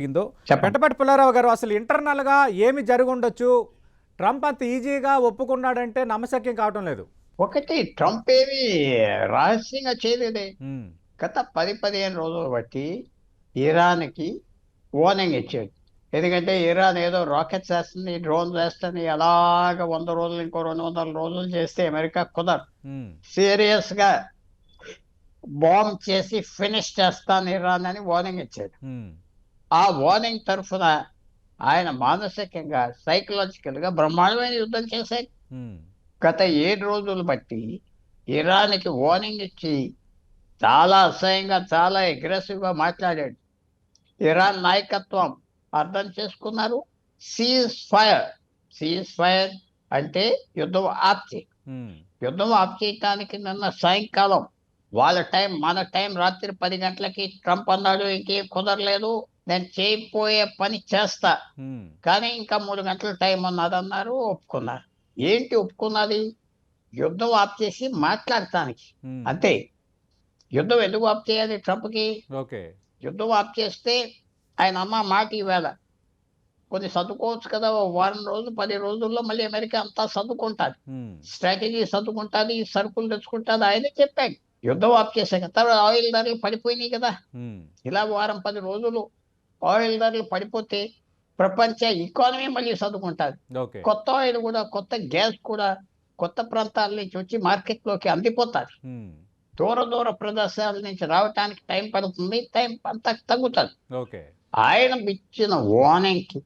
జరిగిందో చెప్పండి. పెట్టపాటి పుల్లారావు గారు అసలు ఇంటర్నల్గా ఏమి జరిగి ఉండొచ్చు? ట్రంప్ అంత ఈజీగా ఒప్పుకున్నాడంటే నమ్మశక్యం కావటం లేదు. ఒకటి ట్రంప్ ఏమి రహస్యంగా చేయలేదే. ఉమ్, గత 10-15 రోజులు బట్టి ఇరాన్‌కి వార్నింగ్ ఇచ్చాడు. ఎందుకంటే ఇరాన్ ఏదో రాకెట్స్ వేస్తుంది, డ్రోన్స్ వేస్తుంది, అలాగ 100 రోజులు ఇంకో 200 రోజులు చేస్తే అమెరికా కుదరదు. ఉమ్, సీరియస్‌గా బాంబ్ చేసి ఫినిష్ చేస్తాను ఇరాన్ అని వార్నింగ్ ఇచ్చాడు. ఉమ్, ఆ వార్నింగ్ తరఫున ఆయన మానసికంగా, సైకలాజికల్‌గా బ్రహ్మాండమైన యుద్ధం చేశాడు. ఉమ్, గత 7 రోజులు బట్టి ఇరాన్‌కి వార్నింగ్ ఇచ్చి చాలా అసహ్యంగా, చాలా అగ్రెసివ్‌గా మాట్లాడాడు. ఇరాన్ నాయకత్వం అర్థం చేసుకున్నారు. సీజ్ ఫైర్, సీజ్ ఫైర్ అంటే యుద్ధం ఆపుచేయి. ఉమ్, యుద్ధం ఆపు చేయటానికి నిన్న సాయంకాలం వాళ్ళ టైం, మన టైం రాత్రి 10 గంటలకి ట్రంప్ అన్నాడు, ఇంకేం కుదరలేదు, నేను చేయబోయే పని చేస్తా, ఉమ్, కానీ ఇంకా 3 గంటల టైం ఉన్నదన్నారు. ఒప్పుకున్నారు. ఏంటి ఒప్పుకున్నది? యుద్ధం ఆపు చేసి మాట్లాడటానికి. ఉమ్, అంతే. యుద్ధం ఎందుకు ఆపు చేయాలి ట్రంప్‌కి? ఓకే. యుద్ధం ఆపు చేస్తే ఆయన అన్న మాట ఈవేళ కొన్ని సర్దుకోవచ్చు కదా! ఓ వారం రోజులు, 10 రోజుల్లో మళ్ళీ అమెరికా అంతా సర్దుకుంటాది. ఉమ్, స్ట్రాటజీ సర్దుకుంటాది, సరుకులు తెచ్చుకుంటాది. ఆయనే చెప్పాడు. యుద్ధం ఆపు చేశాక తర్వాత ఆయిల్ ధరలు పడిపోయినాయి కదా! ఉమ్, ఇలా వారం 10 రోజులు ఆయిల్ ధరలు పడిపోతే ప్రపంచ ఎకానమీ మళ్ళీ సర్దుకుంటాది. ఓకే. కొత్త ఆయిల్ కూడా, కొత్త గ్యాస్ కూడా కొత్త ప్రాంతాల నుంచి వచ్చి మార్కెట్‌లోకి అందిపోతాది. ఉమ్, దూర దూర ప్రదేశాల నుంచి రావటానికి టైం పడుతుంది. టైం అంతా తగ్గుతది. ఓకే. ఆయన ఇచ్చిన వార్నింగ్‌కి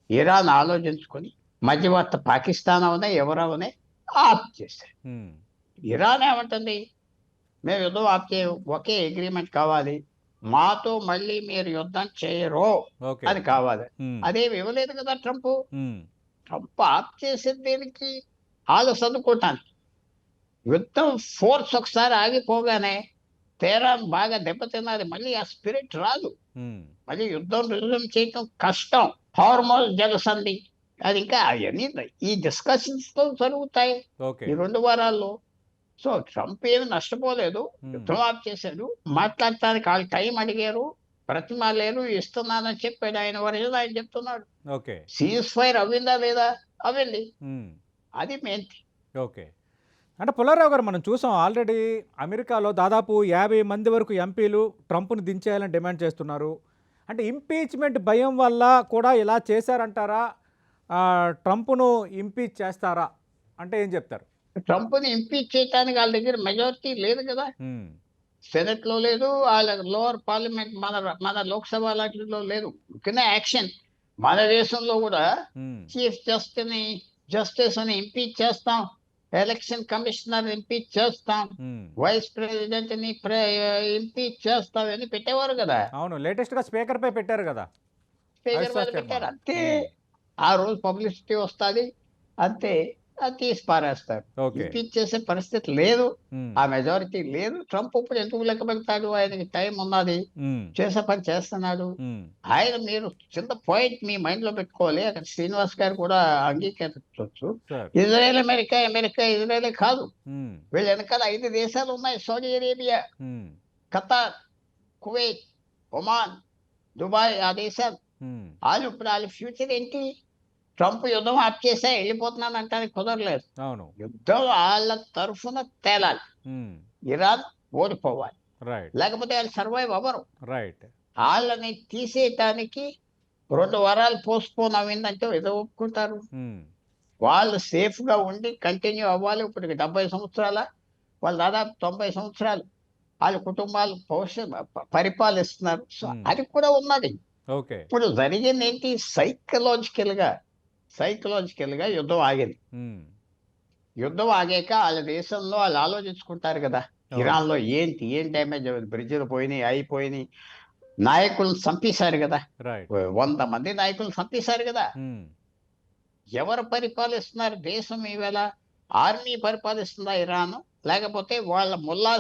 ఇరాన్ ఆలోచించుకొని మధ్యవర్తి పాకిస్తాన్ అవనే, ఎవరవనే ఆప్ చేశారు. ఉమ్, ఇరాన్ ఏమంటుంది? మేము యుద్ధం ఆప్ చేయం. ఒకే అగ్రీమెంట్ కావాలి. మాతో మళ్ళీ మీరు యుద్ధం చేయరు ఓకే. అని కావాలి. ఉమ్, అదేమి ఇవ్వలేదు కదా ట్రంపు. ఉమ్, ట్రంప్ ఆప్ చేసేది దేనికి? ఆళ్ళు సర్దుకోటానికి. యుద్ధం ఫోర్స్ ఒకసారి ఆగిపోగానే తెహరాన్ బాగా దెబ్బతిన్నది. మళ్ళీ ఆ స్పిరిట్ రాదు. ఉమ్, మళ్ళీ యుద్ధం రిజల్యూమ్ చేయటం కష్టం. హార్మోజ్ జలసంధి అది ఇంకా అవన్నీ ఈ డిస్కషన్స్‌తో జరుగుతాయి ఓకే. ఈ 2 వారాల్లో. సో, ట్రంప్ ఏమి నష్టపోలేదు. ఉమ్, యుద్ధం ఆపేసాడు. మాట్లాడటానికి ఆళ్ళు టైం అడిగారు. బ్రతిమాలారు, ఇస్తున్నానని చెప్పాడు. ఆయన వర్షన్ ఆయన చెప్తున్నాడు. ఓకే. సీజ్ ఫైర్ అవ్విందా లేదా? అవ్వింది. ఉమ్, అది మెయిన్ థింగ్. ఓకే. అంటే పుల్లారావు గారు మనం చూసాం ఆల్రెడీ అమెరికాలో దాదాపు 50 మంది వరకు ఎంపీలు ట్రంప్‌ని దించేయాలని డిమాండ్ చేస్తున్నారు. అంటే ఇంపీచ్‌మెంట్ భయం వల్ల కూడా ఇలా చేశారంటారా? ట్రంప్‌ను ఇంపీచ్ చేస్తారా? అంటే ఏం చెప్తారు? ట్రంప్‌ని ఇంపీచ్ చేయటానికి ఆళ్ళ దగ్గర మెజారిటీ లేదు కదా! హ్మ్. సెనెట్‌లో లేదు. ఆళ్ళ లోవర్ పార్లమెంట్ మన లోక్‌సభ లాటిల్లో లేదు. ఊరికనే యాక్షన్. మన దేశంలో గూడా హ్మ్. చీఫ్ జస్టిస్‌ని ఇంపీచ్ చేస్తాం. ఎలక్షన్ కమిషనర్ ఇంపీచ్ చేస్తాం. హ్మ్. వైస్ ప్రెసిడెంట్‌ని ఇంపీచ్ చేస్తాం అని పెట్టేవారు గదా! అవును. లేటెస్ట్‌గా స్పీకర్‌పై పెట్టారు గదా! స్పీకర్ అవిశ్వాస మీద పెట్టారు. తీర్మానం. అంతే. హ్మ్. ఆ రోజు పబ్లిసిటీ వస్తాది. అంతే. అది తీసి పారేస్తారు. ఓకే. ఇంపీచ్ చేసే పరిస్థితి లేదు. హ్మ్. ఆ మెజారిటీ లేదు. ట్రంప్ ఇప్పుడు ఎందుకు లెక్క పెడతాడు? ఆయనకి టైం ఉన్నది. హ్మ్. చేసే పని చేస్తున్నాడు. హ్మ్. ఆయన మీరు చిన్న పాయింట్ మీ మైండ్‌లో పెట్టుకోవాలి. అక్కడ శ్రీనివాస్ గారు కూడా అంగీకరించొచ్చు. సార్. ఇజ్రాయెల్, అమెరికా, అమెరికా ఇజ్రాయెలే కాదు. హ్మ్. వీళ్ళ వెనకాల 5 దేశాలు ఉన్నాయి. సౌదీ అరేబియా, హ్మ్. ఖతార్, కువైట్, ఒమాన్, దుబాయ్ ఆ దేశాలు. హ్మ్. ఆళ్ళ ఫ్యూచర్ ఏంటి? ట్రంప్ యుద్ధం ఆప్ చేసా ఎళ్ళిపోతున్నాను అంటానికి కుదరలేదు. అవును. యుద్ధం ఆళ్ళ తరఫున తేలాలి. హ్మ్. ఇరాన్ ఓడిపోవాలి. రైట్. లేకపోతే ఆళ్ళు సర్వైవ్ అవ్వరు. రైట్. ఆళ్ళని తీసేయటానికి 2 వారాలు పోస్ట్‌పోన్ అయిందంటే ఏదో ఒప్పుకుంటారు. హ్మ్. వాళ్ళు సేఫ్‌గా ఉండి కంటిన్యూ అవ్వాలి. ఇప్పటికి 70 సంవత్సరాల, వాళ్ళు దాదాపు 90 సంవత్సరాలు ఆళ్ళ కుటుంబాలు పరిపాలిస్తున్నారు. సో, హ్మ్. అది కూడా ఉన్నది. ఓకే. ఇప్పుడు జరిగిందేంటి సైకలాజికల్‌గా యుద్ధం ఆగింది. హ్మ్. యుద్ధం ఆగాక ఆళ్ళ దేశంలో ఆళ్ళు ఆలోచించుకుంటారు గదా! అవును. ఇరాన్‌లో ఏం డ్యామేజ్ అవ్వదు. బ్రిడ్జిలు పోయినాయి, అయిపోయినాయి. నాయకులను చంపేశారు గదా! రైట్. 100 మంది నాయకులను చంపేశారు గదా! హ్మ్. ఎవరు పరిపాలిస్తున్నారు దేశం ఈవేళ? ఆర్మీ పరిపాలిస్తుందా ఇరాను? లేకపోతే వాళ్ళ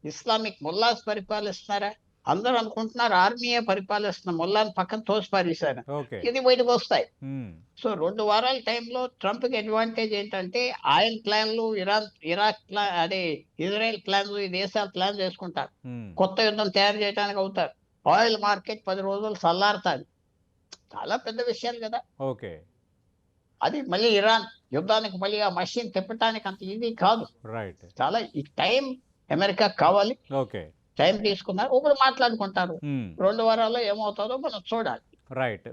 ఇస్లామిక్ ముల్లాస్ పరిపాలిస్తున్నారా? అందరూ అనుకుంటున్నారు ఆర్మీయే పరిపాలిస్తున్న ముల్లాని పక్కన తోసి పారేశారు. ఓకే. ఇది బయటకొస్తాయి. హ్మ్. సో, 2 వారాల టైంలో ట్రంప్‌కి అడ్వాంటేజ్ ఏంటంటే, ఆయన ప్లాన్‌లు, ఇరాక్ అదే ఇజ్రాయెల్ ప్లాన్‌లు, ఈ దేశాలు ప్లాన్ చేసుకుంటారు. హ్మ్. కొత్త యుద్ధం తయారు చేయడానికి అవుతారు. ఆయిల్ మార్కెట్ 10 రోజులు చల్లారుతాది. చాలా పెద్ద విషయాలు కదా. ఓకే. అది మళ్ళీ ఇరాన్ యుద్ధానికి మళ్ళీ ఆ మషిన్ తిప్పటానికి అంత ఈజీ కాదు. రైట్. చాలా ఈ టైం అమెరికాకి కావాలి. ఓకే. టైం తీసుకున్నారు. ఇప్పుడు మాట్లాడుకుంటారు. హ్మ్. 2 వారాల్లో ఏమవుతుందో మనం చూడాలి. రైట్.